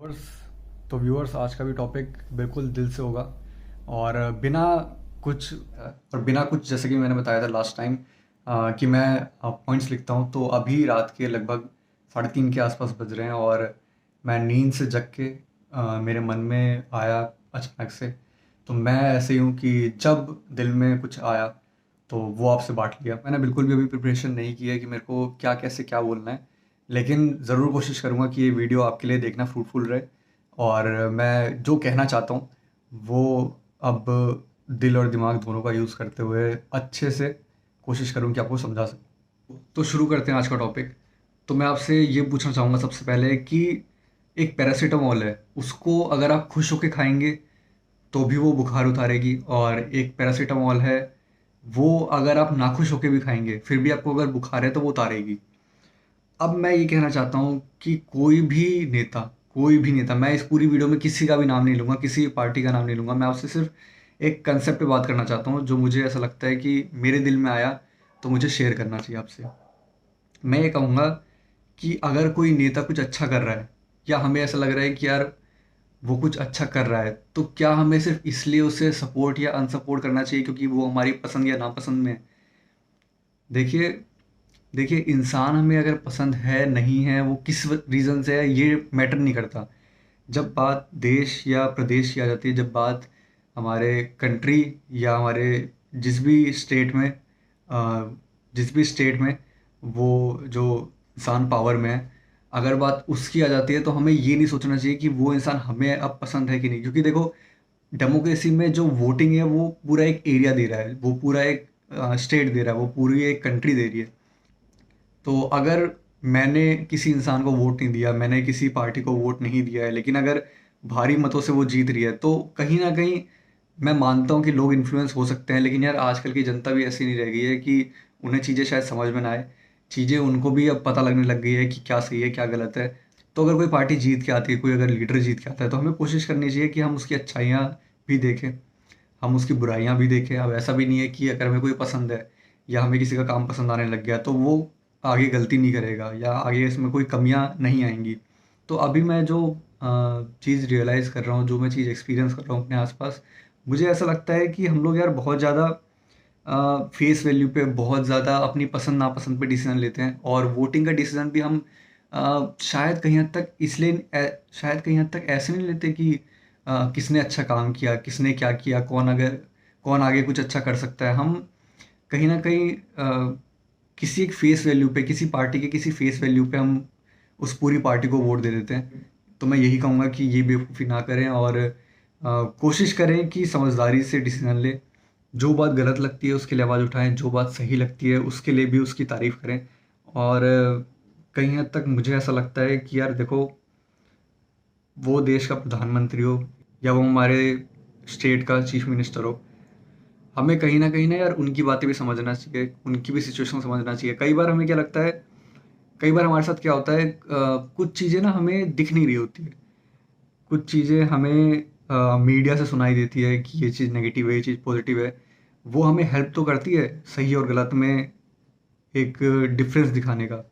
Viewers viewers आज का भी टॉपिक बिल्कुल दिल से होगा और बिना कुछ जैसे कि मैंने बताया था लास्ट टाइम कि मैं पॉइंट्स लिखता हूँ। तो अभी रात के लगभग 3:30 के आसपास बज रहे हैं और मैं नींद से जग के मेरे मन में आया अचानक से। तो मैं ऐसे ही हूँ कि जब दिल में कुछ आया तो वो आपसे बांट लिया। मैंने बिल्कुल भी अभी प्रिपरेशन नहीं की है कि मेरे को क्या कैसे क्या बोलना है, लेकिन ज़रूर कोशिश करूँगा कि ये वीडियो आपके लिए देखना फ्रूटफुल रहे। और मैं जो कहना चाहता हूँ वो अब दिल और दिमाग दोनों का यूज़ करते हुए अच्छे से कोशिश करूँ कि आपको समझा सकूँ। तो शुरू करते हैं आज का टॉपिक। तो मैं आपसे ये पूछना चाहूँगा सबसे पहले कि एक पैरासीटामोल है, उसको अगर आप खुश होके खाएंगे तो भी वो बुखार उतारेगी, और एक पैरासीटामोल है वो अगर आप नाखुश होके भी खाएंगे फिर भी आपको अगर बुखार है तो वो उतारेगी। अब मैं ये कहना चाहता हूँ कि कोई भी नेता, मैं इस पूरी वीडियो में किसी का भी नाम नहीं लूँगा, किसी पार्टी का नाम नहीं लूँगा। मैं आपसे सिर्फ एक कंसेप्ट पे बात करना चाहता हूँ जो मुझे ऐसा लगता है कि मेरे दिल में आया तो मुझे शेयर करना चाहिए आपसे। मैं ये कहूँगा कि अगर कोई नेता कुछ अच्छा कर रहा है या हमें ऐसा लग रहा है कि यार वो कुछ अच्छा कर रहा है, तो क्या हमें सिर्फ इसलिए उसे सपोर्ट या अनसपोर्ट करना चाहिए क्योंकि वो हमारी पसंद या नापसंद में है? देखिए देखिए, इंसान हमें अगर पसंद है नहीं है, वो किस रीज़न से है, ये मैटर नहीं करता। जब बात देश या प्रदेश की आ जाती है, जब बात हमारे कंट्री या हमारे जिस भी स्टेट में अ, जिस भी स्टेट में वो जो इंसान पावर में है, अगर बात उसकी आ जाती है तो हमें ये नहीं सोचना चाहिए कि वो इंसान हमें अब पसंद है कि नहीं। क्योंकि देखो, डेमोक्रेसी में जो वोटिंग है वो पूरा एक एरिया दे रहा है, वो पूरा एक स्टेट दे रहा है, वो पूरी एक कंट्री दे रही है। तो अगर मैंने किसी इंसान को वोट नहीं दिया, मैंने किसी पार्टी को वोट नहीं दिया है, लेकिन अगर भारी मतों से वो जीत रही है, तो कहीं ना कहीं मैं मानता हूँ कि लोग इन्फ्लुएंस हो सकते हैं। लेकिन यार आजकल की जनता भी ऐसी नहीं रह गई है कि उन्हें चीज़ें शायद समझ में ना आए। चीज़ें उनको भी अब पता लगने लग गई है कि क्या सही है क्या गलत है। तो अगर कोई पार्टी जीत के आती है, कोई अगर लीडर जीत के आता है, तो हमें कोशिश करनी चाहिए कि हम उसकी अच्छाइयाँ भी देखें, हम उसकी बुराइयाँ भी देखें। अब ऐसा भी नहीं है कि अगर हमें कोई पसंद है या हमें किसी का काम पसंद आने लग गया तो वो आगे गलती नहीं करेगा या आगे इसमें कोई कमियां नहीं आएंगी। तो अभी मैं जो चीज़ रियलाइज़ कर रहा हूँ, जो मैं चीज़ एक्सपीरियंस कर रहा हूँ अपने आसपास, मुझे ऐसा लगता है कि हम लोग यार बहुत ज़्यादा फेस वैल्यू पे, बहुत ज़्यादा अपनी पसंद नापसंद पे डिसीजन लेते हैं। और वोटिंग का डिसीजन भी हम शायद कहीं हद तक ऐसे नहीं लेते कि किसने अच्छा काम किया, किसने क्या किया, कौन आगे कुछ अच्छा कर सकता है। हम कहीं न कहीं किसी एक फेस वैल्यू पे, किसी पार्टी के किसी फेस वैल्यू पे हम उस पूरी पार्टी को वोट दे देते हैं। तो मैं यही कहूँगा कि ये बेवकूफ़ी ना करें और कोशिश करें कि समझदारी से डिसीज़न लें। जो बात गलत लगती है उसके लिए आवाज़ उठाएँ, जो बात सही लगती है उसके लिए भी उसकी तारीफ़ करें। और कहीं हद तक मुझे ऐसा लगता है कि यार देखो, वो देश का प्रधानमंत्री हो या वो हमारे स्टेट का चीफ मिनिस्टर हो, हमें कहीं न कहीं ना यार उनकी बातें भी समझना चाहिए, उनकी भी सिचुएशन समझना चाहिए। कई बार हमें क्या लगता है, कई बार हमारे साथ क्या होता है, कुछ चीज़ें ना हमें दिख नहीं रही होती है। कुछ चीज़ें हमें मीडिया से सुनाई देती है कि ये चीज़ नेगेटिव है, ये चीज़ पॉजिटिव है। वो हमें हेल्प तो करती है सही और गलत में एक डिफ़रेंस दिखाने का।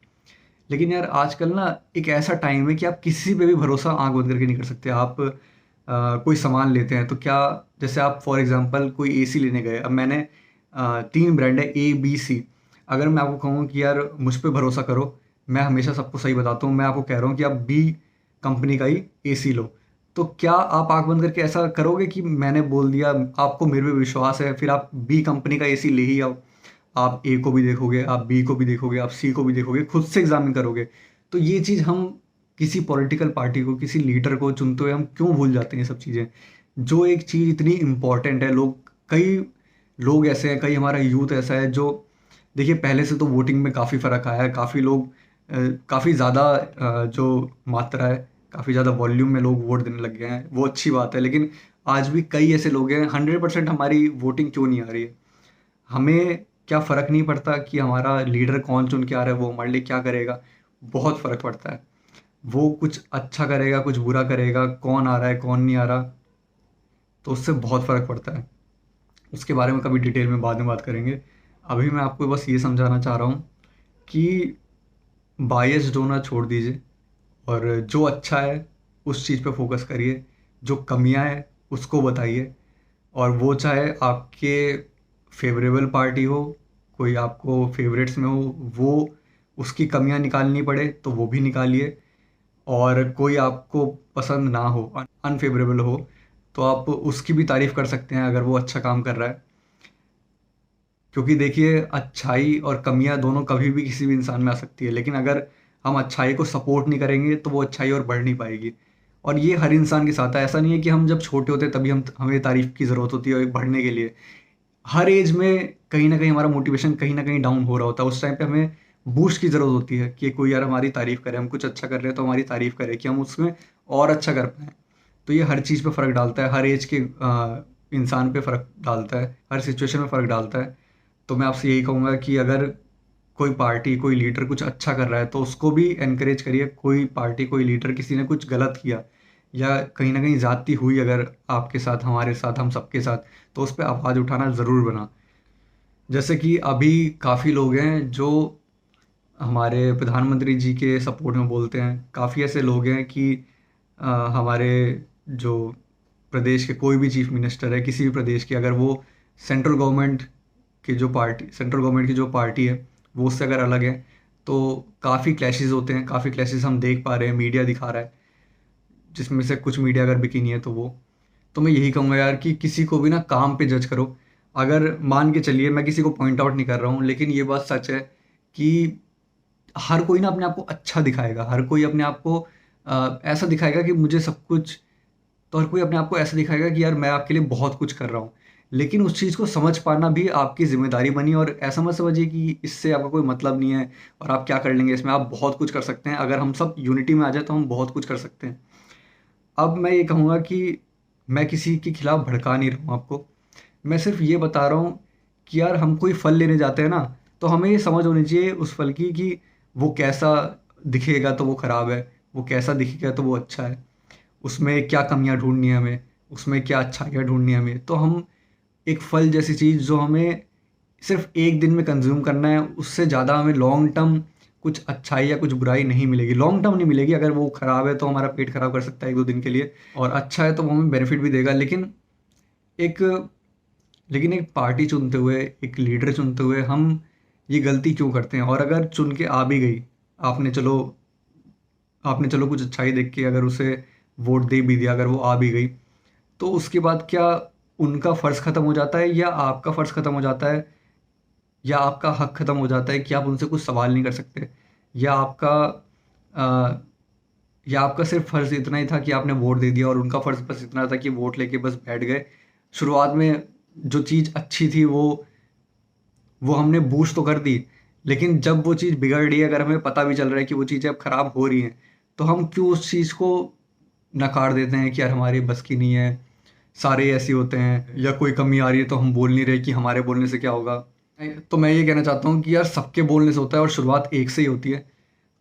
लेकिन यार आजकल ना एक ऐसा टाइम है कि आप किसी पे भी भरोसा आँख बंद करके नहीं कर सकते। आप कोई सामान लेते हैं तो क्या, जैसे आप फॉर एग्ज़ाम्पल कोई एसी लेने गए। अब मैंने 3 ब्रांड है ए, बी, सी। अगर मैं आपको कहूँ कि यार मुझ पे भरोसा करो, मैं हमेशा सबको सही बताता हूँ। मैं आपको कह रहा हूँ कि आप बी कंपनी का ही एसी लो। तो क्या आप आँख बंद करके ऐसा करोगे कि मैंने बोल दिया, आपको मेरे पे विश्वास है, फिर आप बी कंपनी का एसी ले ही आओ? आप ए को भी देखोगे, आप बी को भी देखोगे, आप सी को भी देखोगे, खुद से एग्ज़ामिन करोगे। तो ये चीज़ हम किसी पॉलिटिकल पार्टी को, किसी लीडर को चुनते हुए हम क्यों भूल जाते हैं ये सब चीज़ें? जो एक चीज़ इतनी इम्पोर्टेंट है, कई लोग ऐसे हैं, कई हमारा यूथ ऐसा है जो, देखिए पहले से तो वोटिंग में काफ़ी फ़र्क आया है। काफ़ी लोग काफ़ी ज़्यादा जो मात्रा है, काफ़ी ज़्यादा वॉल्यूम में लोग वोट देने लग गए हैं, वो अच्छी बात है। लेकिन आज भी कई ऐसे लोग हैं, 100% हमारी वोटिंग क्यों नहीं आ रही है? हमें क्या फ़र्क नहीं पड़ता कि हमारा लीडर कौन चुन के आ रहा है, वो हमारे लिए क्या करेगा? बहुत फ़र्क पड़ता है। वो कुछ अच्छा करेगा, कुछ बुरा करेगा, कौन आ रहा है, कौन नहीं आ रहा, तो उससे बहुत फ़र्क पड़ता है। उसके बारे में कभी डिटेल में बाद में बात करेंगे। अभी मैं आपको बस ये समझाना चाह रहा हूँ कि बायस्ड होना छोड़ दीजिए और जो अच्छा है उस चीज़ पे फोकस करिए, जो कमियां हैं उसको बताइए, और वो चाहे आपके फेवरेबल पार्टी हो, कोई आपको फेवरेट्स में हो, वो उसकी कमियां निकालनी पड़े तो वो भी निकालिए, और कोई आपको पसंद ना हो, अनफेवरेबल हो, तो आप उसकी भी तारीफ कर सकते हैं अगर वो अच्छा काम कर रहा है। क्योंकि देखिए, अच्छाई और कमियां दोनों कभी भी किसी भी इंसान में आ सकती है, लेकिन अगर हम अच्छाई को सपोर्ट नहीं करेंगे तो वो अच्छाई और बढ़ नहीं पाएगी। और ये हर इंसान के साथ है, ऐसा नहीं है कि हम जब छोटे होते हैं तभी हमें तारीफ की ज़रूरत होती है बढ़ने के लिए। हर एज में कहीं ना कहीं हमारा मोटिवेशन कहीं ना कहीं डाउन हो रहा होता है, उस टाइम पे हमें बूस्ट की ज़रूरत होती है कि कोई यार हमारी तारीफ करे, हम कुछ अच्छा कर रहे हैं तो हमारी तारीफ करे कि हम उसमें और अच्छा कर पाएँ। तो ये हर चीज़ पे फ़र्क डालता है, हर एज के इंसान पे फ़र्क डालता है, हर सिचुएशन में फ़र्क डालता है। तो मैं आपसे यही कहूँगा कि अगर कोई पार्टी, कोई लीडर कुछ अच्छा कर रहा है तो उसको भी एनकरेज करिए। कोई पार्टी, कोई लीडर किसी ने कुछ गलत किया या कहीं न कहीं ज़्यादती हुई अगर आपके साथ, हमारे साथ, हम सबके साथ, तो उस पे आवाज़ उठाना ज़रूर बना। जैसे कि अभी काफ़ी लोग हैं जो हमारे प्रधानमंत्री जी के सपोर्ट में बोलते हैं। काफ़ी ऐसे लोग हैं कि हमारे जो प्रदेश के कोई भी चीफ मिनिस्टर है किसी भी प्रदेश के, अगर वो सेंट्रल गवर्नमेंट सेंट्रल गवर्नमेंट की जो पार्टी है वो उससे अगर अलग है तो काफ़ी क्लैशेस होते हैं, काफ़ी क्लैशेस हम देख पा रहे हैं, मीडिया दिखा रहा है, जिसमें से कुछ मीडिया अगर बिकी नहीं है तो वो। तो मैं यही कहूँगा यार कि किसी को भी ना काम पे जज करो। अगर मान के चलिए, मैं किसी को पॉइंट आउट नहीं कर रहा हूँ, लेकिन ये बात सच है कि हर कोई ना अपने आप को अच्छा दिखाएगा, हर कोई अपने आप को ऐसा दिखाएगा कि मुझे सब कुछ, तो हर कोई अपने आप को ऐसा दिखाएगा कि यार मैं आपके लिए बहुत कुछ कर रहा हूँ। लेकिन उस चीज़ को समझ पाना भी आपकी ज़िम्मेदारी बनी, और ऐसा मत समझिए कि इससे आपका कोई मतलब नहीं है और आप क्या कर लेंगे इसमें, आप बहुत कुछ कर सकते हैं। अगर हम सब यूनिटी में आ जाए तो हम बहुत कुछ कर सकते हैं। अब मैं ये कहूँगा कि मैं किसी के खिलाफ भड़का नहीं रहा हूँ आपको। मैं सिर्फ़ ये बता रहा हूँ कि यार हम कोई फल लेने जाते हैं ना, तो हमें ये समझ होनी चाहिए उस फल की कि वो कैसा दिखेगा तो वो ख़राब है, वो कैसा दिखेगा तो वो अच्छा है। उसमें क्या कमियाँ ढूँढनी है हमें, उसमें क्या अच्छाइयाँ ढूँढनी है हमें। तो हम एक फल जैसी चीज़ जो हमें सिर्फ़ एक दिन में कंज़्यूम करना है, उससे ज़्यादा हमें लॉन्ग टर्म कुछ अच्छाई या कुछ बुराई नहीं मिलेगी। लॉन्ग टर्म नहीं मिलेगी। अगर वो ख़राब है तो हमारा पेट ख़राब कर सकता है 1-2 दिन के लिए, और अच्छा है तो वो हमें बेनिफिट भी देगा। एक लेकिन एक पार्टी चुनते हुए, एक लीडर चुनते हुए हम ये गलती क्यों करते हैं? और अगर चुन के आ भी गई, आपने चलो आपने चलो कुछ अच्छाई देख के अगर उसे वोट दे भी दिया, अगर वो आ भी गई, तो उसके बाद क्या उनका फ़र्ज़ ख़त्म हो जाता है, या आपका फ़र्ज़ ख़त्म हो जाता है, या आपका हक ख़त्म हो जाता है कि आप उनसे कुछ सवाल नहीं कर सकते? या आपका अ, या आपका सिर्फ़ फ़र्ज़ इतना ही था कि आपने वोट दे दिया, और उनका फ़र्ज़ बस इतना था कि वोट लेके बस बैठ गए। शुरुआत में जो चीज़ अच्छी थी वो हमने बूस्ट तो कर दी, लेकिन जब वो चीज़ बिगड़ रही है, अगर हमें पता भी चल रहा है कि वो चीज़ें अब ख़राब हो रही हैं, तो हम क्यों उस चीज़ को नकार देते हैं कि यार हमारी बस की नहीं है, सारे ऐसे होते हैं, या कोई कमी आ रही है तो हम बोल नहीं रहे कि हमारे बोलने से क्या होगा। तो मैं ये कहना चाहता हूँ कि यार सबके बोलने से होता है, और शुरुआत एक से ही होती है।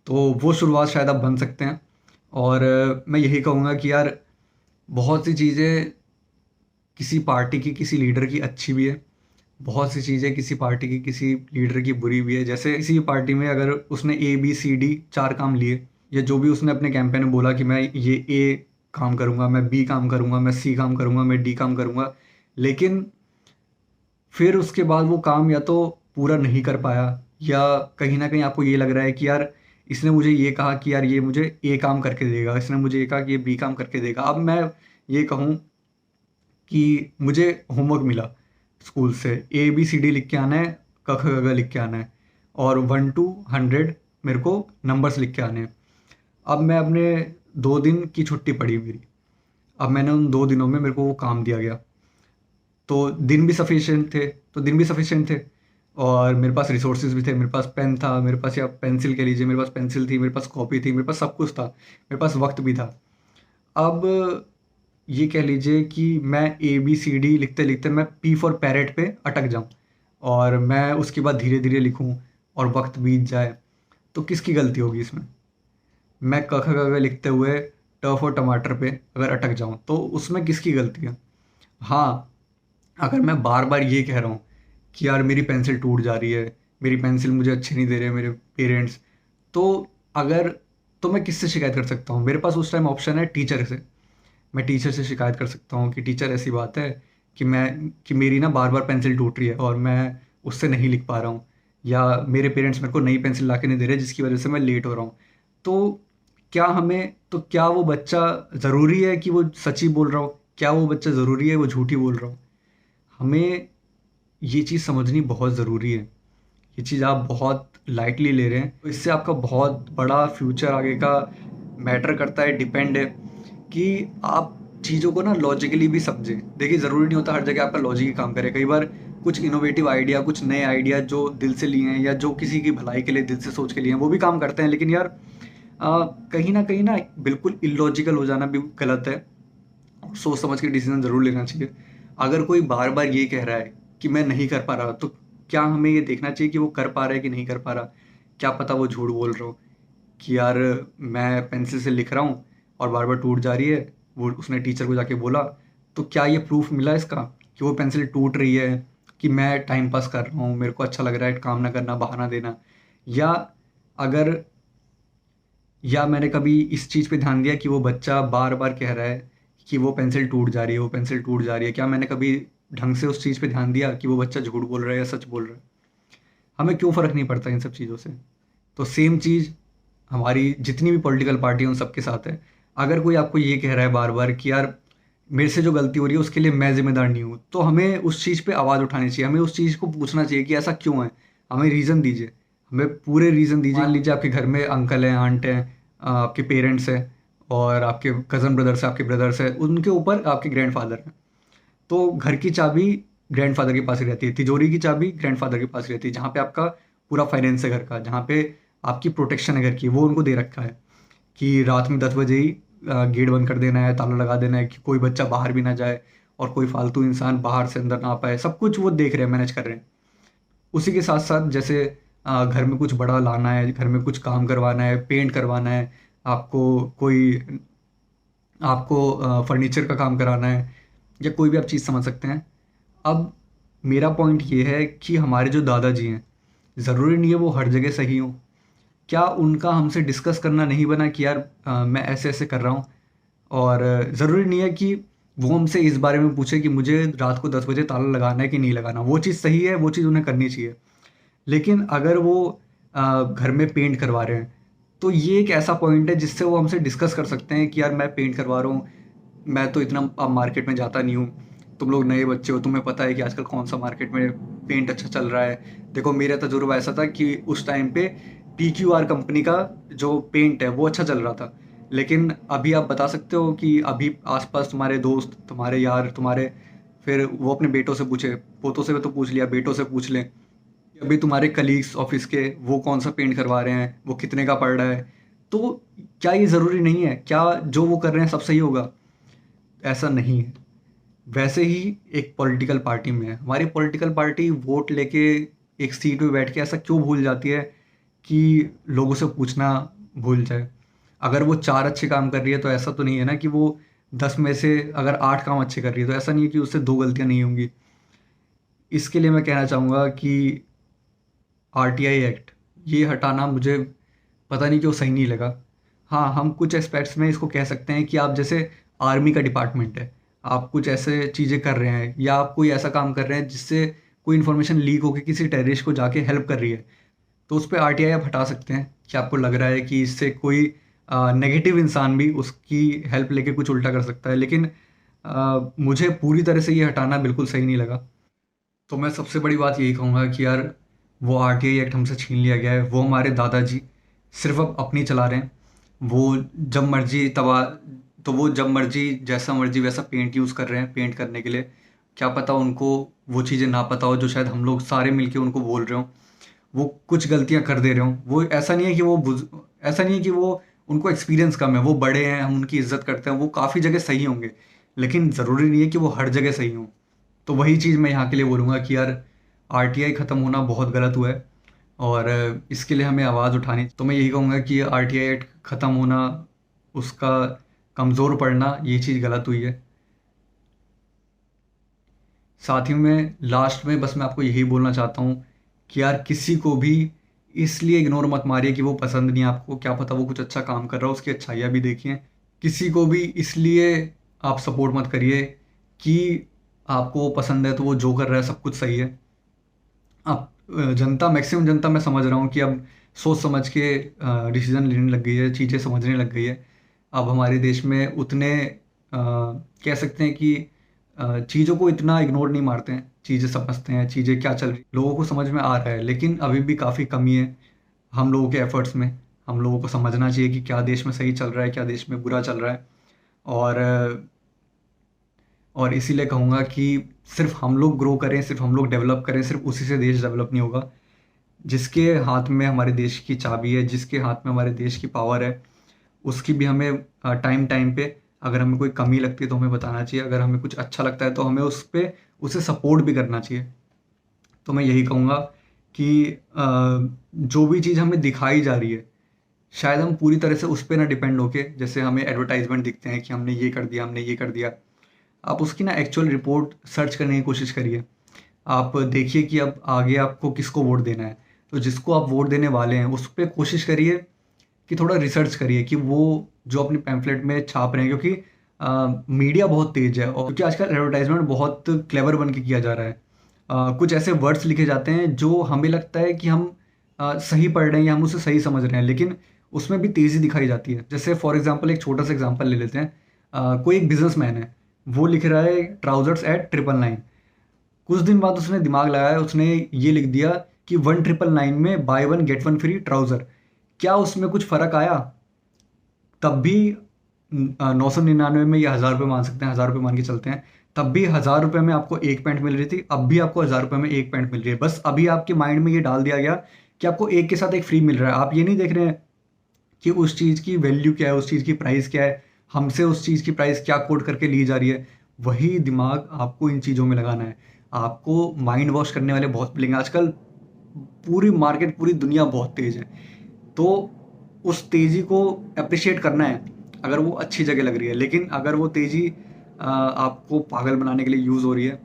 तो वो शुरुआत शायद आप बन सकते हैं। और मैं यही कहूँगा कि यार बहुत सी चीज़ें किसी पार्टी की, किसी लीडर की अच्छी भी है, बहुत सी चीज़ें किसी पार्टी की, किसी लीडर की बुरी भी है। जैसे किसी भी पार्टी में अगर उसने ए, बी, सी, डी 4 काम लिए, या जो भी उसने अपने कैंपेन में बोला कि मैं ये ए काम करूँगा, मैं बी काम करूँगा, मैं सी काम करूँगा, मैं डी काम करूँगा, लेकिन फिर उसके बाद वो काम या तो पूरा नहीं कर पाया, या कहीं न कहीं आपको ये लग रहा है कि यार इसने मुझे ये कहा कि यार ये मुझे ए काम करके देगा, इसने मुझे ये कहा कि ये बी काम करके देगा। अब मैं ये कहूँ कि मुझे होमवर्क मिला स्कूल से, ए बी सी डी लिख के आना है, क ख ग घ लिख के आना है, और 1 टू 100 मेरे को नंबर्स लिख के आने हैं। अब मैं अपने 2 दिन की छुट्टी पड़ी मेरी। अब मैंने उन 2 दिनों में मेरे को वो काम दिया गया। तो दिन भी सफिशिएंट थे, और मेरे पास रिसोर्सेज भी थे, मेरे पास पेन था, मेरे पास, या पेंसिल कह लीजिए, मेरे पास पेंसिल थी, मेरे पास कॉपी थी, मेरे पास सब कुछ था, मेरे पास वक्त भी था। अब ये कह लीजिए कि मैं ए बी सी डी लिखते लिखते मैं पी फॉर पैरेट पे अटक जाऊं, और मैं उसके बाद धीरे धीरे लिखूं और वक्त बीत जाए, तो किसकी गलती होगी इसमें? मैं क ख ग घ लिखते हुए ट फॉर टमाटर पे अगर अटक जाऊं तो उसमें किसकी गलती है? हाँ, अगर मैं बार बार ये कह रहा हूँ कि यार मेरी पेंसिल टूट जा रही है, मेरी पेंसिल मुझे अच्छी नहीं दे रहे मेरे पेरेंट्स, तो अगर तो मैं किससे शिकायत कर सकता हूँ? मेरे पास उस टाइम ऑप्शन है टीचर से। मैं टीचर से शिकायत कर सकता हूँ कि टीचर ऐसी बात है कि मेरी ना बार-बार पेंसिल टूट रही है और मैं उससे नहीं लिख पा रहा हूँ, या मेरे पेरेंट्स मेरे को नई पेंसिल ला के नहीं दे रहे जिसकी वज़ह से मैं लेट हो रहा हूँ। क्या वो बच्चा ज़रूरी है कि वो सच ही बोल रहा हो? क्या वो बच्चा ज़रूरी है वो झूठ ही बोल रहा हो? हमें ये चीज़ समझनी बहुत ज़रूरी है। ये चीज़ आप बहुत लाइटली ले रहे हैं, तो इससे आपका बहुत बड़ा फ्यूचर आगे का मैटर करता है, डिपेंड है कि आप चीज़ों को ना लॉजिकली भी समझें। देखिए, ज़रूरी नहीं होता हर जगह आपका लॉजिक ही काम करे। कई बार कुछ इनोवेटिव आइडिया, कुछ नए आइडिया जो दिल से लिए हैं या जो किसी की भलाई के लिए दिल से सोच के लिए हैं, वो भी काम करते हैं। लेकिन यार कहीं ना बिल्कुल इलॉजिकल हो जाना भी गलत है। सोच समझ के डिसीजन ज़रूर लेना चाहिए। अगर कोई बार बार ये कह रहा है कि मैं नहीं कर पा रहा, तो क्या हमें ये देखना चाहिए कि वो कर पा रहा है कि नहीं कर पा रहा? क्या पता वो झूठ बोल रहा हो कि यार मैं पेंसिल से लिख रहा हूँ और बार बार टूट जा रही है। वो उसने टीचर को जाके बोला, तो क्या ये प्रूफ मिला इसका कि वो पेंसिल टूट रही है कि मैं टाइम पास कर रहा हूँ, मेरे को अच्छा लग रहा है काम ना करना, बहाना देना? या अगर या मैंने कभी इस चीज़ पे ध्यान दिया कि वो बच्चा बार बार कह रहा है कि वो पेंसिल टूट जा रही है, वो पेंसिल टूट जा रही है, क्या मैंने कभी ढंग से उस चीज़ पे ध्यान दिया कि वो बच्चा झूठ बोल रहा है या सच बोल रहा है? हमें क्यों फ़र्क नहीं पड़ता इन सब चीज़ों से? तो सेम चीज़ हमारी जितनी भी पॉलिटिकल पार्टी है उन सबके साथ है। अगर कोई आपको ये कह रहा है बार बार कि यार मेरे से जो गलती हो रही है उसके लिए मैं जिम्मेदार नहीं हूँ, तो हमें उस चीज़ पे आवाज़ उठानी चाहिए। हमें उस चीज़ को पूछना चाहिए कि ऐसा क्यों है? हमें रीज़न दीजिए, हमें पूरे रीज़न दीजिए। मान लीजिए आपके घर में अंकल हैं, आंट हैं, आपके पेरेंट्स हैं और आपके कज़न ब्रदर्स हैं, आपके ब्रदर्स हैं, उनके ऊपर आपके ग्रैंडफ़ादर हैं। तो घर की चाबी ग्रैंडफ़ादर के पास ही रहती है, तिजोरी की चाबी ग्रैंडफ़ादर के पास ही रहती है। जहाँ पे आपका पूरा फाइनेंस है घर का, जहाँ पे आपकी प्रोटेक्शन है घर की, वो उनको दे रखा है कि रात में 10 बजे ही गेट बंद कर देना है, ताला लगा देना है कि कोई बच्चा बाहर भी ना जाए और कोई फालतू इंसान बाहर से अंदर ना आ पाए। सब कुछ वो देख रहे हैं, मैनेज कर रहे हैं। उसी के साथ-साथ जैसे घर में कुछ बड़ा लाना है, घर में कुछ काम करवाना है, पेंट करवाना है, आपको कोई आपको फर्नीचर का काम कराना है, या कोई भी आप चीज़ समझ सकते हैं। अब मेरा पॉइंट ये है कि हमारे जो दादाजी हैं, ज़रूरी नहीं है वो हर जगह सही हों। क्या उनका हमसे डिस्कस करना नहीं बना कि यार मैं ऐसे-ऐसे कर रहा हूँ, और ज़रूरी नहीं है कि वो हमसे इस बारे में पूछे कि मुझे रात को 10 बजे ताला लगाना है कि नहीं लगाना। वो चीज़ सही है, वो चीज़ उन्हें करनी चाहिए। लेकिन अगर वो घर में पेंट करवा रहे हैं, तो ये एक ऐसा पॉइंट है जिससे वो हमसे डिस्कस कर सकते हैं कि यार मैं पेंट करवा रहा हूँ, मैं तो इतना अब मार्केट में जाता नहीं हूँ, तुम लोग नए बच्चे हो, तुम्हें पता है कि आजकल कौन सा मार्केट में पेंट अच्छा चल रहा है। देखो, मेरा तजुर्बा ऐसा था कि उस टाइम पे PQR कंपनी का जो पेंट है वो अच्छा चल रहा था। लेकिन अभी आप बता सकते हो कि अभी आसपास तुम्हारे दोस्त, तुम्हारे यार, तुम्हारे, फिर वो अपने बेटों से पूछे, पोतों से तो पूछ लिया, बेटों से पूछ लें कि अभी तुम्हारे कलीग्स ऑफिस के वो कौन सा पेंट करवा रहे हैं, वो कितने का पड़ रहा है। तो क्या ये ज़रूरी नहीं है, क्या जो वो कर रहे हैं सब सही होगा? ऐसा नहीं है। वैसे ही एक पॉलिटिकल पार्टी में है, हमारी पॉलिटिकल पार्टी वोट लेके एक सीट पे बैठ के ऐसा क्यों भूल जाती है कि लोगों से पूछना भूल जाए? अगर वो 4 अच्छे काम कर रही है तो ऐसा तो नहीं है ना कि वो 10 में से अगर 8 काम अच्छे कर रही है तो ऐसा नहीं है कि उससे 2 गलतियाँ नहीं होंगी। इसके लिए मैं कहना चाहूँगा कि RTI एक्ट ये हटाना मुझे पता नहीं क्यों सही नहीं लगा। हाँ, हम कुछ एस्पेक्ट्स में इसको कह सकते हैं कि आप जैसे आर्मी का डिपार्टमेंट है, आप कुछ ऐसे चीज़ें कर रहे हैं या आप कोई ऐसा काम कर रहे हैं जिससे कोई इन्फॉर्मेशन लीक होके किसी टेररिस्ट को जाके हेल्प कर रही है, तो उस पे RTI आप हटा सकते हैं कि आपको लग रहा है कि इससे कोई नेगेटिव इंसान भी उसकी हेल्प लेके कुछ उल्टा कर सकता है। लेकिन मुझे पूरी तरह से ये हटाना बिल्कुल सही नहीं लगा। तो मैं सबसे बड़ी बात यही कहूँगा कि यार वो RTI एक्ट हमसे छीन लिया गया है। वो हमारे दादाजी सिर्फ अब अपनी चला रहे हैं। वो जब मर्जी तबा तो वो जब मर्जी जैसा मर्जी वैसा पेंट यूज़ कर रहे हैं पेंट करने के लिए। क्या पता उनको वो चीज़ें ना पता हो जो शायद हम लोग सारे मिलके उनको बोल रहे हों। वो कुछ गलतियाँ कर दे रहे हों। वो ऐसा नहीं है कि वो उनको एक्सपीरियंस कम है। वो बड़े हैं, हम उनकी इज़्ज़त करते हैं, वो काफ़ी जगह सही होंगे। लेकिन ज़रूरी नहीं है कि वो हर जगह सही हों। तो वही चीज़ मैं यहाँ के लिए बोलूँगा कि यार RTI ख़त्म होना बहुत गलत हुआ है और इसके लिए हमें आवाज़ उठानी। तो मैं यही कहूँगा कि RTI एक्ट ख़त्म होना, उसका कमज़ोर पड़ना, ये चीज़ गलत हुई है। साथ ही में लास्ट में बस मैं आपको यही बोलना चाहता हूँ कि यार किसी को भी इसलिए इग्नोर मत मारिए कि वो पसंद नहीं है आपको, क्या पता वो कुछ अच्छा काम कर रहा हो, उसकी अच्छाइयाँ भी देखिए। किसी को भी इसलिए आप सपोर्ट मत करिए कि आपको वो पसंद है तो वो जो कर रहा है सब कुछ सही है। अब जनता, मैक्सिमम जनता, मैं समझ रहा हूँ कि अब सोच समझ के डिसीजन लेने लग गई है, चीज़ें समझने लग गई है। अब हमारे देश में उतने कह सकते हैं कि चीज़ों को इतना इग्नोर नहीं मारते हैं, चीज़ें समझते हैं, चीज़ें क्या चल रही, लोगों को समझ में आ रहा है, लेकिन अभी भी काफ़ी कमी है हम लोगों के एफर्ट्स में। हम लोगों को समझना चाहिए कि क्या देश में सही चल रहा है, क्या देश में बुरा चल रहा है। और इसीलिए कहूँगा कि सिर्फ हम लोग ग्रो करें, सिर्फ हम लोग डेवलप करें, सिर्फ उसी से देश डेवलप नहीं होगा। जिसके हाथ में हमारे देश की चाबी है, जिसके हाथ में हमारे देश की पावर है, उसकी भी हमें टाइम टाइम पे, अगर हमें कोई कमी लगती है तो हमें बताना चाहिए, अगर हमें कुछ अच्छा लगता है तो हमें उस पे उसे सपोर्ट भी करना चाहिए। तो मैं यही कहूँगा कि जो भी चीज़ हमें दिखाई जा रही है, शायद हम पूरी तरह से उस पे ना डिपेंड होके, जैसे हमें एडवर्टाइजमेंट दिखते हैं कि हमने ये कर दिया, हमने ये कर दिया, आप उसकी ना एक्चुअल रिपोर्ट सर्च करने की कोशिश करिए। आप देखिए कि अब आगे आपको किसको वोट देना है, तो जिसको आप वोट देने वाले हैं उस पे कोशिश करिए कि थोड़ा रिसर्च करिए कि वो जो अपनी पैम्फलेट में छाप रहे हैं, क्योंकि मीडिया बहुत तेज है, और क्योंकि आजकल एडवर्टाइजमेंट बहुत क्लेवर बन के किया जा रहा है। कुछ ऐसे वर्ड्स लिखे जाते हैं जो हमें लगता है कि हम सही पढ़ रहे हैं या हम उसे सही समझ रहे हैं, लेकिन उसमें भी तेज़ी दिखाई जाती है। जैसे फॉर एग्जांपल एक छोटा सा एग्जांपल ले लेते हैं। कोई एक बिजनेसमैन है, वो लिख रहा है ट्राउजर्स एट 999। कुछ दिन बाद उसने दिमाग लगाया, उसने ये लिख दिया कि 1999 में by one get one free trouser. क्या उसमें कुछ फ़र्क आया? तब भी 999 में या 1000 रुपये मान सकते हैं, 1000 रुपये मान के चलते हैं, तब भी 1000 रुपये में आपको एक पैंट मिल रही थी, अब भी आपको 1000 रुपये में एक पैंट मिल रही है। बस अभी आपके माइंड में ये डाल दिया गया कि आपको एक के साथ एक फ्री मिल रहा है। आप ये नहीं देख रहे हैं कि उस चीज़ की वैल्यू क्या है, उस चीज़ की प्राइस क्या है, हमसे उस चीज़ की प्राइस क्या कोट करके ली जा रही है। वही दिमाग आपको इन चीज़ों में लगाना है। आपको माइंड वॉश करने वाले बहुत मिलेंगे आजकल। पूरी मार्केट, पूरी दुनिया बहुत तेज़ है, तो उस तेज़ी को अप्रिशिएट करना है अगर वो अच्छी जगह लग रही है। लेकिन अगर वो तेज़ी आपको पागल बनाने के लिए यूज़ हो रही है,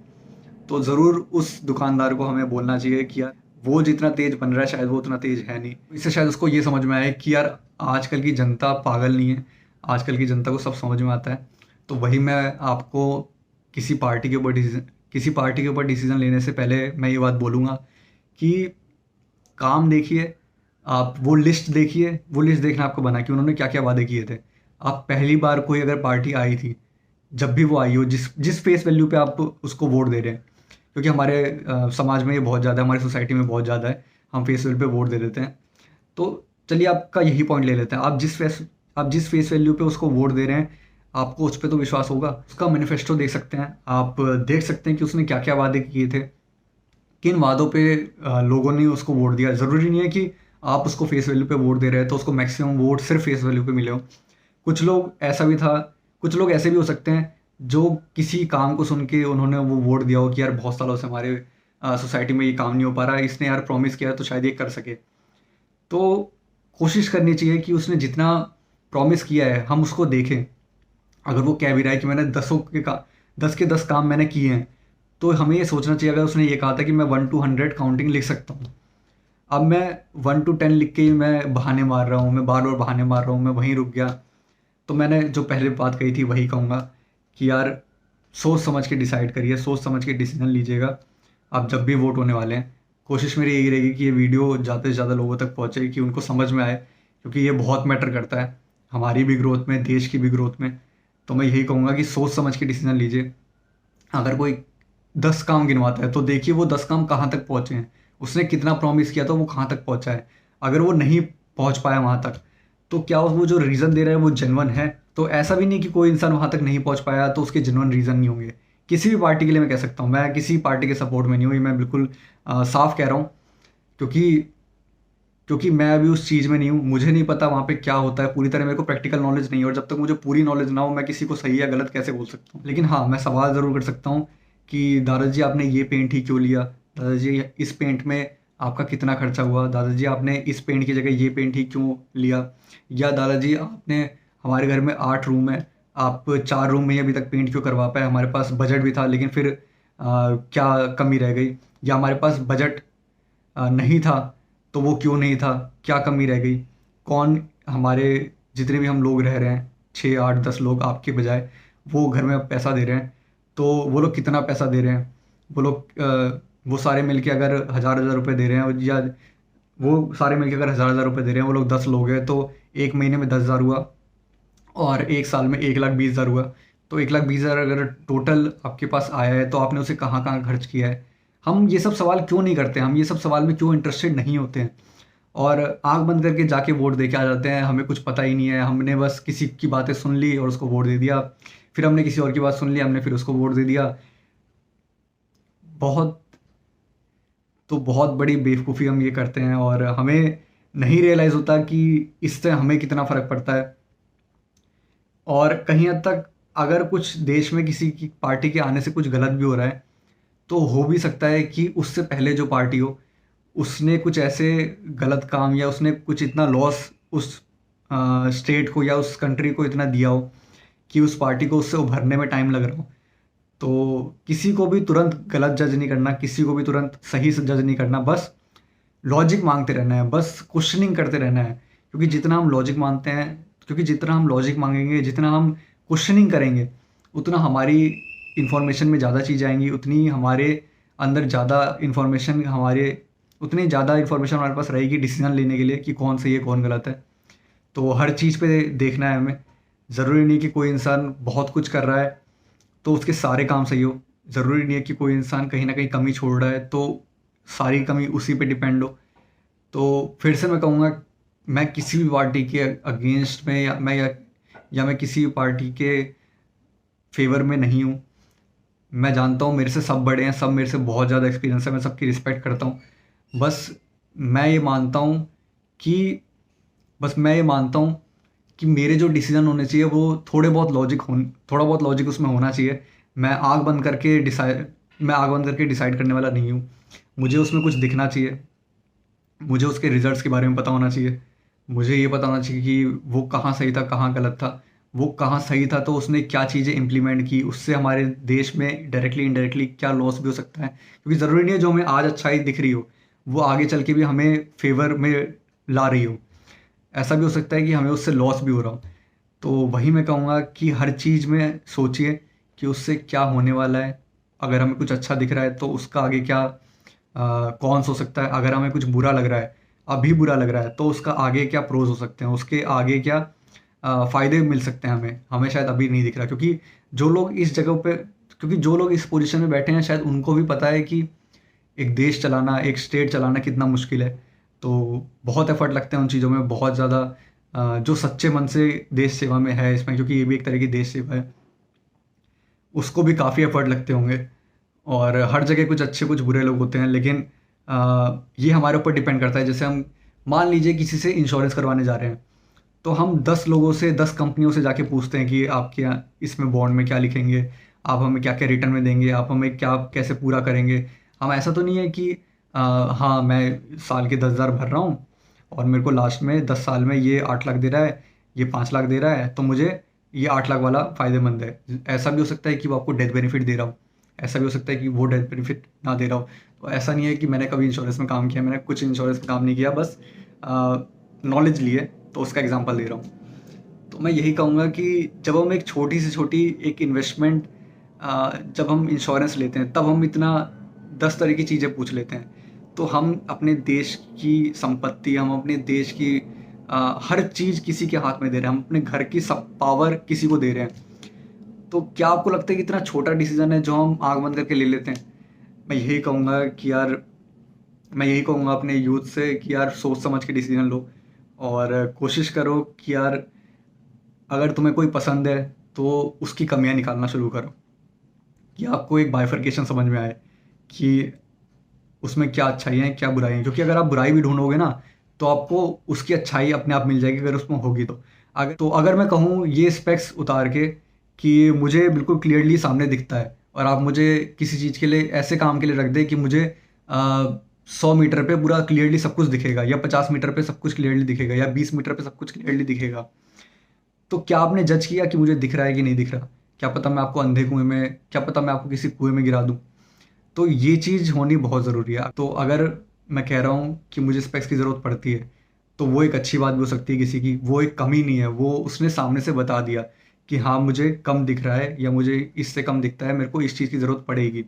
तो ज़रूर उस दुकानदार को हमें बोलना चाहिए कि यार वो जितना तेज़ बन रहा है शायद वो उतना तेज़ है नहीं। इससे शायद उसको ये समझ में आए कि यार आजकल की जनता पागल नहीं है, आजकल की जनता को सब समझ में आता है। तो वही मैं आपको किसी पार्टी के ऊपर डिसीज़न लेने से पहले मैं ये बात बोलूँगा कि काम देखिए, आप वो लिस्ट देखिए, वो लिस्ट देखना आपको बना कि उन्होंने क्या-क्या वादे किए थे। आप पहली बार कोई अगर पार्टी आई थी, जब भी वो आई हो, जिस जिस फेस वैल्यू पे आप उसको वोट दे रहे हैं, क्योंकि हमारे समाज में ये बहुत ज़्यादा है, हमारी सोसाइटी में बहुत ज़्यादा है, हम फेस वैल्यू पे वोट दे देते हैं। तो चलिए आपका यही पॉइंट ले लेते हैं, आप जिस फेस वैल्यू पे उसको वोट दे रहे हैं, आपको उस पे तो विश्वास होगा। उसका मैनिफेस्टो देख सकते हैं, आप देख सकते हैं कि उसने क्या-क्या वादे किए थे, किन वादों पे लोगों ने उसको वोट दिया। ज़रूरी नहीं है कि आप उसको फेस वैल्यू पे वोट दे रहे हैं तो उसको मैक्सिमम वोट सिर्फ फेस वैल्यू पे मिले हो। कुछ लोग ऐसा भी था, कुछ लोग ऐसे भी हो सकते हैं जो किसी काम को सुन के उन्होंने वो वोट दिया हो कि यार बहुत सालों से हमारे सोसाइटी में ये काम नहीं हो पा रहा है, इसने यार प्रॉमिस किया है तो शायद ये कर सके। तो कोशिश करनी चाहिए कि उसने जितना प्रॉमिस किया है हम उसको देखें। अगर वो कह भी रहा है कि मैंने 10 के 10 काम मैंने किए हैं, तो हमें ये सोचना चाहिए, अगर उसने ये कहा था कि मैं 1 to 100 काउंटिंग लिख सकता हूँ, अब मैं 1 to 10 लिख के ही मैं बहाने मार रहा हूँ, मैं बार-बार बहाने मार रहा हूँ, मैं वहीं रुक गया। तो मैंने जो पहले बात कही थी वही कहूँगा कि यार सोच समझ के डिसाइड करिए, सोच समझ के डिसीजन लीजिएगा। आप जब भी वोट होने वाले हैं, कोशिश मेरी यही रहेगी कि ये वीडियो ज़्यादा से ज़्यादा लोगों तक पहुँचे, कि उनको समझ में आए, क्योंकि ये बहुत मैटर करता है हमारी भी ग्रोथ में, देश की भी ग्रोथ में। तो मैं यही कहूँगा कि सोच समझ के डिसीजन लीजिए। अगर कोई 10 काम गिनवाता है तो देखिए वो 10 काम कहाँ तक पहुँचे हैं, उसने कितना प्रॉमिस किया था वो कहाँ तक पहुँचा है। अगर वो नहीं पहुँच पाया वहाँ तक, तो क्या वो जो रीज़न दे रहा है वो जेन्युइन है? तो ऐसा भी नहीं कि कोई इंसान वहाँ तक नहीं पहुँच पाया तो उसके जेन्युइन रीज़न नहीं होंगे। किसी भी पार्टी के लिए मैं कह सकता हूँ, मैं किसी पार्टी के सपोर्ट में नहीं हूँ, ये मैं बिल्कुल साफ कह रहा हूँ, क्योंकि मैं अभी उस चीज़ में नहीं हूँ, मुझे नहीं पता वहाँ पे क्या होता है, पूरी तरह मेरे को प्रैक्टिकल नॉलेज नहीं है, और जब तक मुझे पूरी नॉलेज ना हो मैं किसी को सही या गलत कैसे बोल सकता हूँ। लेकिन हाँ, मैं सवाल ज़रूर कर सकता हूँ कि दादाजी आपने ये पेंट ही क्यों लिया? दादाजी इस पेंट में आपका कितना खर्चा हुआ? दादाजी आपने इस पेंट की जगह ये पेंट ही क्यों लिया? या दादाजी आपने, हमारे घर में 8 रूम है, आप 4 रूम में ही अभी तक पेंट क्यों करवा पाए? हमारे पास बजट भी था लेकिन फिर क्या कमी रह गई? या हमारे पास बजट नहीं था तो वो क्यों नहीं था, क्या कमी रह गई, कौन हमारे जितने भी हम लोग रह रहे हैं 6 8 10 लोग आपके बजाय वो घर में पैसा दे रहे हैं, तो वो लोग कितना पैसा दे रहे हैं, वो लोग वो सारे मिलके अगर हज़ार हज़ार रुपये दे रहे हैं, या वो सारे मिलके अगर हज़ार हज़ार रुपये दे रहे हैं, वो लोग 10 लोग हैं, तो एक महीने में 10,000 हुआ और एक साल में 1,20,000 हुआ। तो 1,20,000 अगर टोटल आपके पास आया है तो आपने उसे कहाँ कहाँ खर्च किया है। हम ये सब सवाल क्यों नहीं करते, हम ये सब सवाल में क्यों इंटरेस्टेड नहीं होते हैं, और आंख बंद करके जाके वोट दे के आ जाते हैं। हमें कुछ पता ही नहीं है, हमने बस किसी की बातें सुन ली और उसको वोट दे दिया, फिर हमने किसी और की बात सुन ली, हमने फिर उसको वोट दे दिया। बहुत तो बहुत बड़ी बेवकूफ़ी हम ये करते हैं, और हमें नहीं रियलाइज़ होता कि इससे हमें कितना फ़र्क पड़ता है। और कहीं हद तक अगर कुछ देश में किसी की पार्टी के आने से कुछ गलत भी हो रहा है, तो हो भी सकता है कि उससे पहले जो पार्टी हो, उसने कुछ ऐसे गलत काम या उसने कुछ इतना लॉस उस स्टेट को या उस कंट्री को इतना दिया हो कि उस पार्टी को उससे उभरने में टाइम लग रहा हो। तो किसी को भी तुरंत गलत जज नहीं करना, किसी को भी तुरंत सही से जज नहीं करना, बस लॉजिक मांगते रहना है, बस क्वेश्चनिंग करते रहना है। क्योंकि जितना हम लॉजिक मानते हैं, क्योंकि जितना हम लॉजिक मांगेंगे, जितना हम क्वेश्चनिंग करेंगे, उतना हमारी इंफॉर्मेशन में ज़्यादा चीज़ें आएंगी, उतनी हमारे अंदर ज़्यादा इंफॉर्मेशन हमारे उतनी ज़्यादा इंफॉर्मेशन हमारे पास रहेगी डिसीजन लेने के लिए कि कौन सही है कौन गलत है। तो हर चीज़ पे देखना है हमें। ज़रूरी नहीं कि कोई इंसान बहुत कुछ कर रहा है तो उसके सारे काम सही हो। ज़रूरी नहीं है कि कोई इंसान कहीं न कहीं कमी छोड़ रहा है तो सारी कमी उसी पे डिपेंड हो। तो फिर से मैं कहूँगा, मैं किसी भी पार्टी के अगेंस्ट में या मैं किसी भी पार्टी के फेवर में नहीं हूँ। मैं जानता हूँ मेरे से सब बड़े हैं, सब मेरे से बहुत ज़्यादा एक्सपीरियंस है, मैं सबकी रिस्पेक्ट करता हूँ। बस मैं ये मानता हूँ कि बस मैं ये मानता हूँ कि मेरे जो डिसीजन होने चाहिए वो थोड़ा बहुत लॉजिक उसमें होना चाहिए। मैं आग बंद करके डिसाइड करने वाला नहीं हूँ। मुझे उसमें कुछ दिखना चाहिए, मुझे उसके रिजल्ट्स के बारे में पता होना चाहिए, मुझे ये पता होना चाहिए कि वो कहाँ सही था कहाँ गलत था। वो कहाँ सही था तो उसने क्या चीज़ें इम्प्लीमेंट की, उससे हमारे देश में डायरेक्टली इनडायरेक्टली क्या लॉस भी हो सकता है, क्योंकि ज़रूरी नहीं है जो हमें आज अच्छाई दिख रही हो वो आगे चल के भी हमें फेवर में ला रही हो। ऐसा भी हो सकता है कि हमें उससे लॉस भी हो रहा हो। तो वही मैं कहूँगा कि हर चीज़ में सोचिए कि उससे क्या होने वाला है। अगर हमें कुछ अच्छा दिख रहा है तो उसका आगे क्या कॉन्स हो सकता है। अगर हमें कुछ बुरा लग रहा है, अभी बुरा लग रहा है, तो उसका आगे क्या प्रोज हो सकते हैं, उसके आगे क्या फ़ायदे मिल सकते हैं हमें शायद अभी नहीं दिख रहा। क्योंकि जो लोग इस पोजीशन में बैठे हैं शायद उनको भी पता है कि एक देश चलाना, एक स्टेट चलाना कितना मुश्किल है। तो बहुत एफर्ट लगते हैं उन चीज़ों में, बहुत ज़्यादा। जो सच्चे मन से देश सेवा में है इसमें, क्योंकि ये भी एक तरह की देश सेवा है, उसको भी काफ़ी एफर्ट लगते होंगे। और हर जगह कुछ अच्छे कुछ बुरे लोग होते हैं, लेकिन ये हमारे ऊपर डिपेंड करता है। जैसे हम मान लीजिए किसी से इंश्योरेंस करवाने जा रहे हैं, तो हम 10 लोगों से 10 कंपनियों से जाके पूछते हैं कि आप क्या इसमें बॉन्ड में क्या लिखेंगे, आप हमें क्या क्या रिटर्न में देंगे, आप हमें क्या कैसे पूरा करेंगे। हम ऐसा तो नहीं है कि हाँ मैं साल के 10,000 भर रहा हूँ और मेरे को लास्ट में 10 साल में ये 8 लाख दे रहा है, ये 5 लाख दे रहा है, तो मुझे ये 8 लाख वाला फ़ायदेमंद है। ऐसा भी हो सकता है कि वो आपको डेथ बेनिफिट दे रहा हो, ऐसा भी हो सकता है कि वो डेथ बेनिफिट ना दे रहा हो। तो ऐसा नहीं है कि मैंने कभी इंश्योरेंस में काम किया, मैंने कुछ इंश्योरेंस में काम नहीं किया, बस नॉलेज लिए तो उसका एग्जांपल दे रहा हूँ। तो मैं यही कहूँगा कि जब हम एक छोटी से छोटी एक इन्वेस्टमेंट जब हम इंश्योरेंस लेते हैं तब हम इतना 10 तरह की चीज़ें पूछ लेते हैं। तो हम अपने देश की संपत्ति, हम अपने देश की हर चीज़ किसी के हाथ में दे रहे हैं, हम अपने घर की सब पावर किसी को दे रहे हैं। तो क्या आपको लगता है कि इतना छोटा डिसीजन है जो हम आँख बंद करके ले लेते हैं? मैं यही कहूँगा कि यार मैं यही कहूँगा अपने यूथ से कि यार सोच समझ के डिसीजन लो, और कोशिश करो कि यार अगर तुम्हें कोई पसंद है तो उसकी कमियां निकालना शुरू करो, कि आपको एक बाइफरकेशन समझ में आए कि उसमें क्या अच्छाई है क्या बुराई है। क्योंकि अगर आप बुराई भी ढूंढोगे ना तो आपको उसकी अच्छाई अपने आप मिल जाएगी अगर उसमें होगी तो। अगर मैं कहूँ ये स्पेक्स उतार के कि मुझे बिल्कुल क्लियरली सामने दिखता है, और आप मुझे किसी चीज़ के लिए ऐसे काम के लिए रख दें कि मुझे 100 मीटर पे पूरा क्लियरली सब कुछ दिखेगा, या 50 मीटर पे सब कुछ क्लियरली दिखेगा, या 20 मीटर पे सब कुछ क्लियरली दिखेगा, तो क्या आपने जज किया कि मुझे दिख रहा है कि नहीं दिख रहा? क्या पता मैं आपको अंधे कुएं में क्या पता मैं आपको किसी कुएं में गिरा दूं। तो ये चीज़ होनी बहुत ज़रूरी है। तो अगर मैं कह रहा हूँ कि मुझे स्पेक्स की ज़रूरत पड़ती है, तो वो एक अच्छी बात भी हो सकती है किसी की, वो एक कमी नहीं है, वो उसने सामने से बता दिया कि हाँ, मुझे कम दिख रहा है या मुझे इससे कम दिखता है, मेरे को इस चीज़ की ज़रूरत पड़ेगी।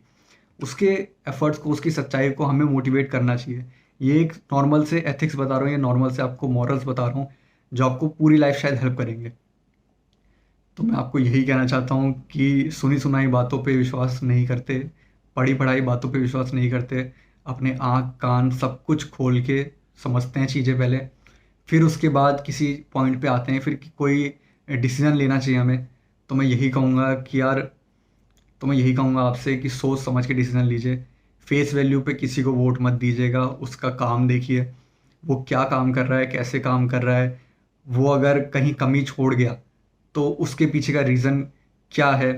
उसके एफर्ट्स को, उसकी सच्चाई को हमें मोटिवेट करना चाहिए। ये एक नॉर्मल से एथिक्स बता रहा हूँ, या नॉर्मल से आपको मॉरल्स बता रहा हूँ, जो आपको पूरी लाइफ शायद हेल्प करेंगे। तो मैं आपको यही कहना चाहता हूँ कि सुनी सुनाई बातों पे विश्वास नहीं करते, पढ़ी पढ़ाई बातों पे विश्वास नहीं करते, अपने आँख कान सब कुछ खोल के समझते हैं चीज़ें पहले, फिर उसके बाद किसी पॉइंट पे आते हैं, फिर कोई डिसीजन लेना चाहिए हमें। तो मैं यही कहूँगा कि यार, तो मैं यही कहूँगा आपसे कि सोच समझ के डिसीजन लीजिए। फेस वैल्यू पे किसी को वोट मत दीजिएगा, उसका काम देखिए, वो क्या काम कर रहा है, कैसे काम कर रहा है, वो अगर कहीं कमी छोड़ गया तो उसके पीछे का रीज़न क्या है,